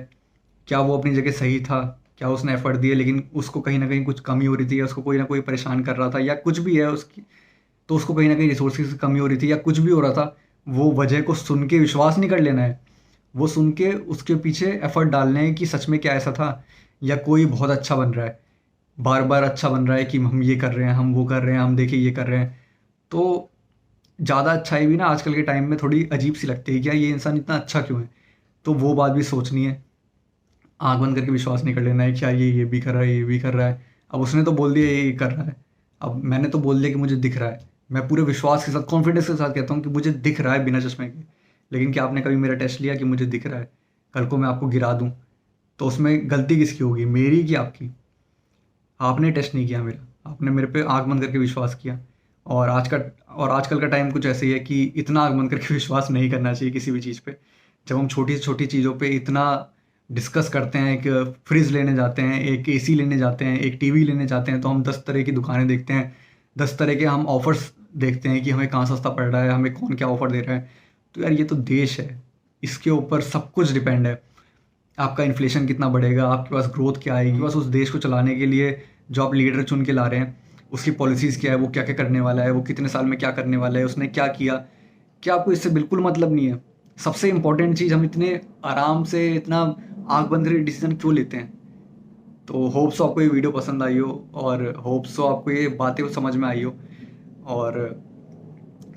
क्या वो अपनी जगह सही था, क्या उसने एफर्ट दिए लेकिन उसको कहीं ना कहीं कुछ कमी हो रही थी, या उसको कोई ना कोई परेशान कर रहा था, या कुछ भी है उसकी, तो उसको कहीं ना कहीं रिसोर्सेज की कमी हो रही थी या कुछ भी हो रहा था। वो वजह को सुन के विश्वास नहीं कर लेना है, वो सुन के उसके पीछे एफर्ट डालने हैं कि सच में क्या ऐसा था, या कोई बहुत अच्छा बन रहा है, बार बार अच्छा बन रहा है कि हम ये कर रहे हैं, हम वो कर रहे हैं, हम देखिए ये कर रहे हैं। तो ज़्यादा अच्छाई भी ना आजकल के टाइम में थोड़ी अजीब सी लगती है, क्या ये इंसान इतना अच्छा क्यों है। तो वो बात भी सोचनी है, आंख बंद करके विश्वास नहीं कर लेना है क्या ये भी कर रहा है, ये भी कर रहा है। अब उसने तो बोल दिया ये कर रहा है, अब मैंने तो बोल दिया कि मुझे दिख रहा है, मैं पूरे विश्वास के साथ, कॉन्फिडेंस के साथ कहता हूँ कि मुझे दिख रहा है बिना चश्मे के। लेकिन क्या आपने कभी मेरा टेस्ट लिया कि मुझे दिख रहा है? कल को मैं आपको गिरा दूँ तो उसमें गलती किसकी होगी, मेरी कि आपकी? आपने टेस्ट नहीं किया मेरा, आपने मेरे पे आँख बंद करके विश्वास किया। और आजकल का टाइम कुछ ऐसे ही है कि इतना आँख बंद करके विश्वास नहीं करना चाहिए किसी भी चीज़ पे। जब हम छोटी से छोटी चीज़ों पे इतना डिस्कस करते हैं, एक फ्रिज लेने जाते हैं, एक एसी लेने जाते हैं, एक टीवी लेने जाते हैं, तो हम 10 तरह की दुकानें देखते हैं, 10 तरह के हम ऑफ़र्स देखते हैं कि हमें कहाँ सस्ता पड़ रहा है, हमें कौन क्या ऑफ़र दे रहा है। तो यार, ये तो देश है, इसके ऊपर सब कुछ डिपेंड है। आपका इन्फ्लेशन कितना बढ़ेगा, आपके पास ग्रोथ क्या आएगी, बस उस देश को चलाने के लिए जो आप लीडर चुन के ला रहे हैं, उसकी पॉलिसीज़ क्या है, वो क्या क्या करने वाला है, वो कितने साल में क्या करने वाला है, उसने क्या किया, क्या आपको इससे बिल्कुल मतलब नहीं है? सबसे इम्पोर्टेंट चीज़, हम इतने आराम से इतना आँख बंद करके डिसीजन क्यों लेते हैं? तो होप सो आपको ये वीडियो पसंद आई हो, और होप सो आपको ये बातें समझ में आई हो। और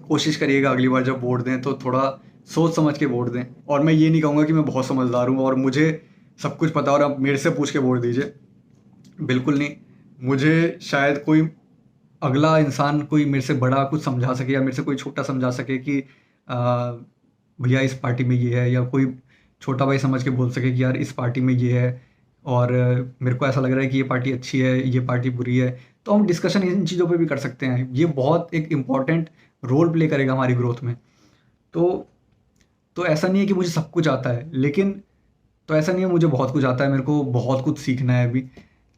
कोशिश करिएगा अगली बार जब वोट दें तो थोड़ा सोच समझ के वोट दें। और मैं ये नहीं कहूँगा कि मैं बहुत समझदार हूँ और मुझे सब कुछ पता और आप मेरे से पूछ के वोट दीजिए, बिल्कुल नहीं। मुझे शायद कोई अगला इंसान, कोई मेरे से बड़ा कुछ समझा सके, या मेरे से कोई छोटा समझा सके कि भैया इस पार्टी में ये है, या कोई छोटा भाई समझ के बोल सके कि यार इस पार्टी में ये है, और मेरे को ऐसा लग रहा है कि ये पार्टी अच्छी है, ये पार्टी बुरी है। तो हम डिस्कशन इन चीज़ों पे भी कर सकते हैं, ये बहुत एक इम्पॉर्टेंट रोल प्ले करेगा हमारी ग्रोथ में। तो ऐसा नहीं है कि मुझे सब कुछ आता है, लेकिन तो ऐसा नहीं है मुझे बहुत कुछ आता है, मेरे को बहुत कुछ सीखना है अभी।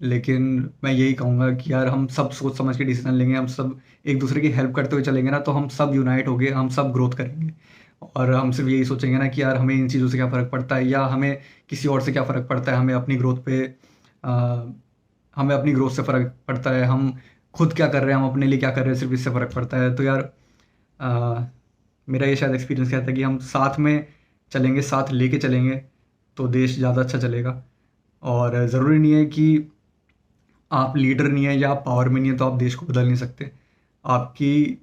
लेकिन मैं यही कहूँगा कि यार, हम सब सोच समझ के डिसीजन लेंगे, हम सब एक दूसरे की हेल्प करते हुए चलेंगे ना, तो हम सब यूनाइट होंगे, हम सब ग्रोथ करेंगे। और हम सिर्फ यही सोचेंगे ना कि यार हमें इन चीज़ों से क्या फ़र्क पड़ता है, या हमें किसी और से क्या फ़र्क पड़ता है, आ, हमें अपनी ग्रोथ से फ़र्क पड़ता है, हम खुद क्या कर रहे हैं, हम अपने लिए क्या कर रहे हैं, सिर्फ इससे फ़र्क पड़ता है। तो यार, आ, मेरा ये शायद एक्सपीरियंस कहता है कि हम साथ में चलेंगे, साथ लेके चलेंगे, तो देश ज़्यादा अच्छा चलेगा। और ज़रूरी नहीं है कि आप लीडर नहीं है या आप पावर में नहीं है तो आप देश को बदल नहीं सकते। आपकी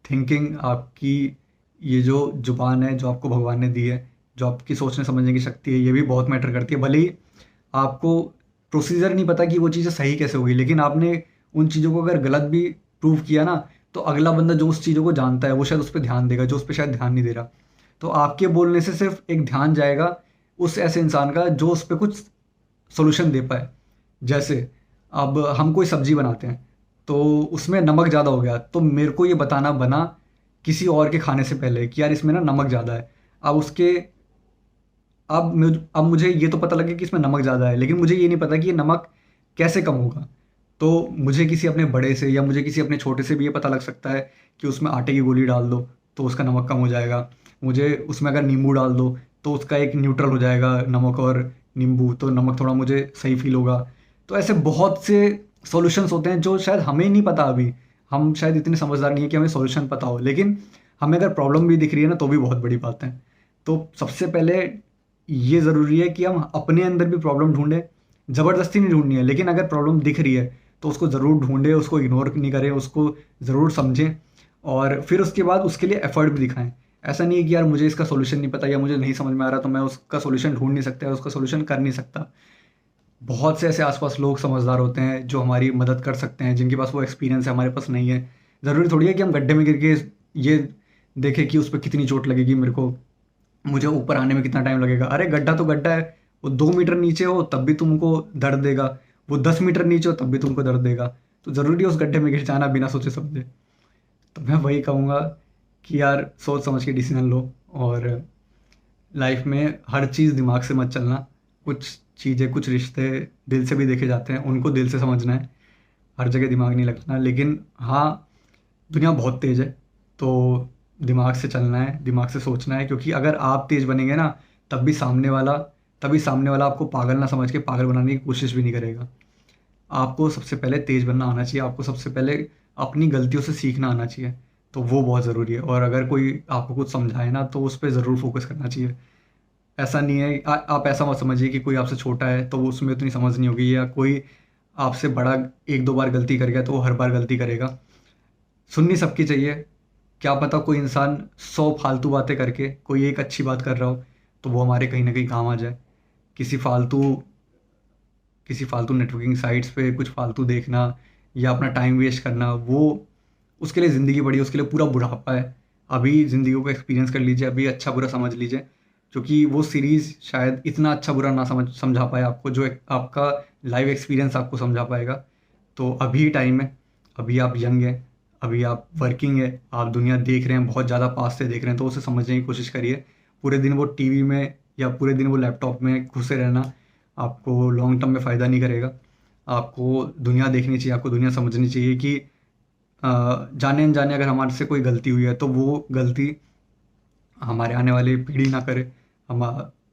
थिंकिंग, आपकी ये जो ज़ुबान है जो आपको भगवान ने दी है, जो आपकी सोचने समझने की शक्ति है, ये भी बहुत मैटर करती है। भले ही आपको प्रोसीजर नहीं पता कि वो चीज़ें सही कैसे होगी, लेकिन आपने उन चीज़ों को अगर गलत भी प्रूव किया ना, तो अगला बंदा जो उस चीज़ों को जानता है वो शायद उस पर ध्यान देगा, जो उस पर शायद ध्यान नहीं दे रहा। तो आपके बोलने से सिर्फ एक ध्यान जाएगा उस ऐसे इंसान का जो उस पर कुछ सॉल्यूशन दे पाए। जैसे अब हम कोई सब्जी बनाते हैं, तो उसमें नमक ज़्यादा हो गया, तो मेरे को ये बताना बना किसी और के खाने से पहले कि यार इसमें ना नमक ज़्यादा है। अब उसके अब मुझे ये तो पता लगे कि इसमें नमक ज़्यादा है, लेकिन मुझे ये नहीं पता कि ये नमक कैसे कम होगा। तो मुझे किसी अपने बड़े से या मुझे किसी अपने छोटे से भी ये पता लग सकता है कि उसमें आटे की गोली डाल दो तो उसका नमक कम हो जाएगा। मुझे उसमें अगर नींबू डाल दो तो उसका एक न्यूट्रल हो जाएगा, नमक और नींबू, तो नमक थोड़ा मुझे सही फील होगा। तो ऐसे बहुत से सॉल्यूशंस होते हैं जो शायद हमें नहीं पता अभी। हम शायद इतने समझदार नहीं है कि हमें सॉल्यूशन पता हो, लेकिन हमें अगर प्रॉब्लम भी दिख रही है ना, तो भी बहुत बड़ी बात है। तो सबसे पहले ये ज़रूरी है कि हम अपने अंदर भी प्रॉब्लम ढूंढें। ज़बरदस्ती नहीं ढूंढनी है, लेकिन अगर प्रॉब्लम दिख रही है तो उसको ज़रूर ढूंढें, उसको इग्नोर नहीं करें, उसको ज़रूर समझें और फिर उसके बाद उसके लिए एफर्ट भी दिखाएं। ऐसा नहीं है कि यार मुझे इसका सॉल्यूशन नहीं पता या मुझे नहीं समझ में आ रहा तो मैं उसका सॉल्यूशन ढूंढ नहीं सकता या उसका सॉल्यूशन कर नहीं सकता। बहुत से ऐसे आसपास लोग समझदार होते हैं जो हमारी मदद कर सकते हैं, जिनके पास वो एक्सपीरियंस है, हमारे पास नहीं है। ज़रूरी थोड़ी है कि हम गड्ढे में गिर के ये देखें कि उस पर कितनी चोट लगेगी मेरे को, मुझे ऊपर आने में कितना टाइम लगेगा। अरे गड्ढा तो गड्ढा है, वो 2 मीटर नीचे हो तब भी तुमको दर्द देगा, वो 10 मीटर नीचे हो तब भी तुमको दर्द देगा। तो ज़रूरी है उस गड्ढे में गिर जाना बिना सोचे समझे। तो मैं वही कहूँगा कि यार सोच समझ के डिसीजन लो और लाइफ में हर चीज़ दिमाग से मत चलना। कुछ चीज़ें, कुछ रिश्ते दिल से भी देखे जाते हैं, उनको दिल से समझना है, हर जगह दिमाग नहीं लगना। लेकिन हाँ, दुनिया बहुत तेज़ है, तो दिमाग से चलना है, दिमाग से सोचना है, क्योंकि अगर आप तेज़ बनेंगे ना तभी सामने वाला आपको पागल ना समझ के पागल बनाने की कोशिश भी नहीं करेगा। आपको सबसे पहले तेज़ बनना आना चाहिए, आपको सबसे पहले अपनी गलतियों से सीखना आना चाहिए, तो वो बहुत ज़रूरी है। और अगर कोई आपको कुछ समझाए ना तो उस पे ज़रूर फोकस करना चाहिए। ऐसा नहीं है आप ऐसा मत समझिए कि कोई आपसे छोटा है तो उसमें उतनी समझ नहीं होगी, या कोई आपसे बड़ा 1-2 बार गलती कर गया तो वो हर बार गलती करेगा। सुननी सबकी चाहिए। क्या पता कोई इंसान 100 फालतू बातें करके कोई एक अच्छी बात कर रहा हो तो वो हमारे कहीं न कहीं काम आ जाए। किसी फालतू किसी फालतू नेटवर्किंग साइट्स पे कुछ फालतू देखना या अपना टाइम वेस्ट करना, वो उसके लिए ज़िंदगी पड़ी है, उसके लिए पूरा बुढ़ापा है। अभी ज़िंदगी को एक्सपीरियंस कर लीजिए, अभी अच्छा बुरा समझ लीजिए, क्योंकि वो सीरीज़ शायद इतना अच्छा बुरा ना समझा पाए आपको जो एक आपका लाइव एक्सपीरियंस आपको समझा पाएगा। तो अभी टाइम है, अभी आप यंग हैं, अभी आप वर्किंग है, आप दुनिया देख रहे हैं, बहुत ज़्यादा पास से देख रहे हैं, तो उसे समझने की कोशिश करिए। पूरे दिन वो टीवी में या पूरे दिन वो लैपटॉप में घुसे रहना आपको लॉन्ग टर्म में फ़ायदा नहीं करेगा। आपको दुनिया देखनी चाहिए, आपको दुनिया समझनी चाहिए कि जाने अनजाने अगर हमारे से कोई गलती हुई है तो वो गलती हमारे आने वाली पीढ़ी ना करे। हम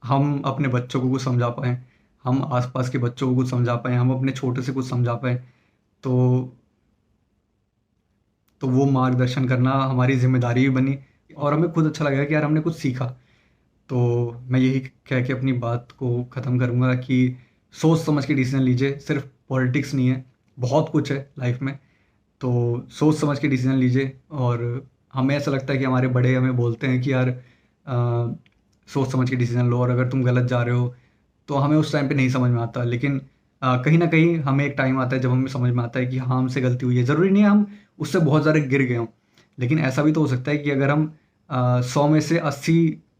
हम अपने बच्चों को कुछ समझा पाएँ, हम आस-पास के बच्चों को कुछ समझा पाएँ, हम अपने छोटे से कुछ समझा पाएँ, तो वो मार्गदर्शन करना हमारी ज़िम्मेदारी भी बनी और हमें खुद अच्छा लगेगा कि यार हमने कुछ सीखा। तो मैं यही कह के अपनी बात को ख़त्म करूँगा कि सोच समझ के डिसीज़न लीजिए, सिर्फ़ पॉलिटिक्स नहीं है, बहुत कुछ है लाइफ़ में। तो सोच समझ के डिसीज़न लीजिए। और हमें ऐसा लगता है कि हमारे बड़े हमें बोलते हैं कि यार सोच समझ के डिसीज़न लो, और अगर तुम गलत जा रहे हो तो हमें उस टाइम पे नहीं समझ में आता। लेकिन कहीं न कहीं हमें एक टाइम आता है जब हमें समझ में आता है कि हाँ, हमसे गलती हुई है। ज़रूरी नहीं है हम उससे बहुत ज़्यादा गिर गए हों, लेकिन ऐसा भी तो हो सकता है कि अगर हम 100 में से 80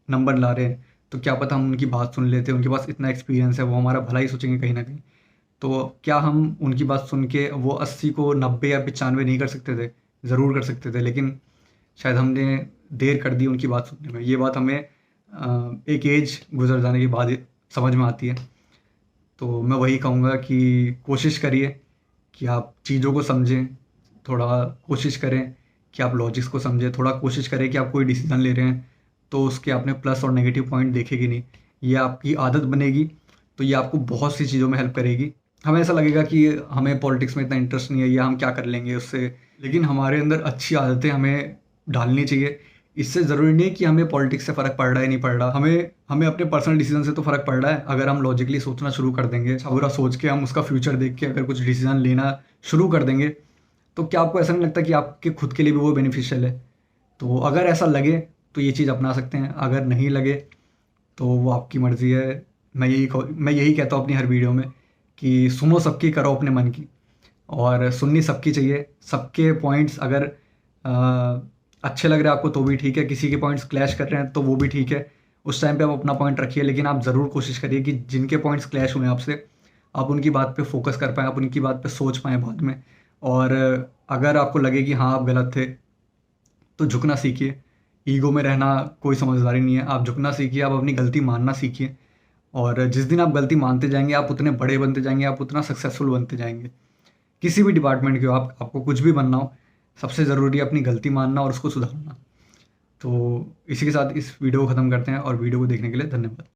नंबर ला रहे हैं, तो क्या पता हम उनकी बात सुन लेते, उनके पास इतना एक्सपीरियंस है, वो हमारा भला ही सोचेंगे कहीं न कहीं। तो क्या हम उनकी बात सुन के वो 80 को 90 या 95 नहीं कर सकते थे? ज़रूर कर सकते थे, लेकिन शायद हमने देर कर दी उनकी बात सुनने में। ये बात हमें एक एज गुज़र जाने के बाद ही समझ में आती है। तो मैं वही कहूँगा कि कोशिश करिए कि आप चीज़ों को समझें, थोड़ा कोशिश करें कि आप लॉजिक्स को समझें, थोड़ा कोशिश करें कि आप कोई डिसीज़न ले रहे हैं, तो उसके आपने प्लस और नेगेटिव पॉइंट देखे कि नहीं। ये आपकी आदत बनेगी, तो ये आपको बहुत सी चीज़ों में हेल्प करेगी। हमें ऐसा लगेगा कि हमें पॉलिटिक्स में इतना इंटरेस्ट नहीं है या हम क्या कर लेंगे उससे, लेकिन हमारे अंदर अच्छी आदतें हमें डालनी चाहिए। इससे ज़रूरी नहीं है कि हमें पॉलिटिक्स से फ़र्क पड़ रहा है, नहीं पड़ रहा। हमें हमें अपने पर्सनल डिसीज़न से तो फ़र्क पड़ रहा है। अगर हम लॉजिकली सोचना शुरू कर देंगे, अच्छा बुरा सोच के हम उसका फ्यूचर देख के अगर कुछ डिसीज़न लेना शुरू कर देंगे, तो क्या आपको ऐसा नहीं लगता कि आपके खुद के लिए भी वो बेनिफिशियल है? तो अगर ऐसा लगे तो ये चीज़ अपना सकते हैं, अगर नहीं लगे तो वो आपकी मर्ज़ी है। मैं यही कहता हूँ अपनी हर वीडियो में कि सुनो सबकी, करो अपने मन की, और सुननी सबकी चाहिए। सबके पॉइंट्स अगर अच्छे लग रहे हैं आपको तो भी ठीक है, किसी के पॉइंट्स क्लैश कर रहे हैं तो वो भी ठीक है। उस टाइम पे आप अपना पॉइंट रखिए, लेकिन आप ज़रूर कोशिश करिए कि जिनके पॉइंट्स क्लैश हुए हैं आपसे, आप उनकी बात पे फोकस कर पाएँ, आप उनकी बात पे सोच पाएँ बाद में। और अगर आपको लगे कि हाँ, आप गलत थे, तो झुकना सीखिए। ईगो में रहना कोई समझदारी नहीं है। आप झुकना सीखिए, आप अपनी गलती मानना सीखिए, और जिस दिन आप गलती मानते जाएँगे, आप उतने बड़े बनते जाएँगे, आप उतना सक्सेसफुल बनते जाएँगे। किसी भी डिपार्टमेंट के हो आप, आपको कुछ भी बनना हो, सबसे ज़रूरी है अपनी गलती मानना और उसको सुधारना। तो इसी के साथ इस वीडियो को ख़त्म करते हैं, और वीडियो को देखने के लिए धन्यवाद।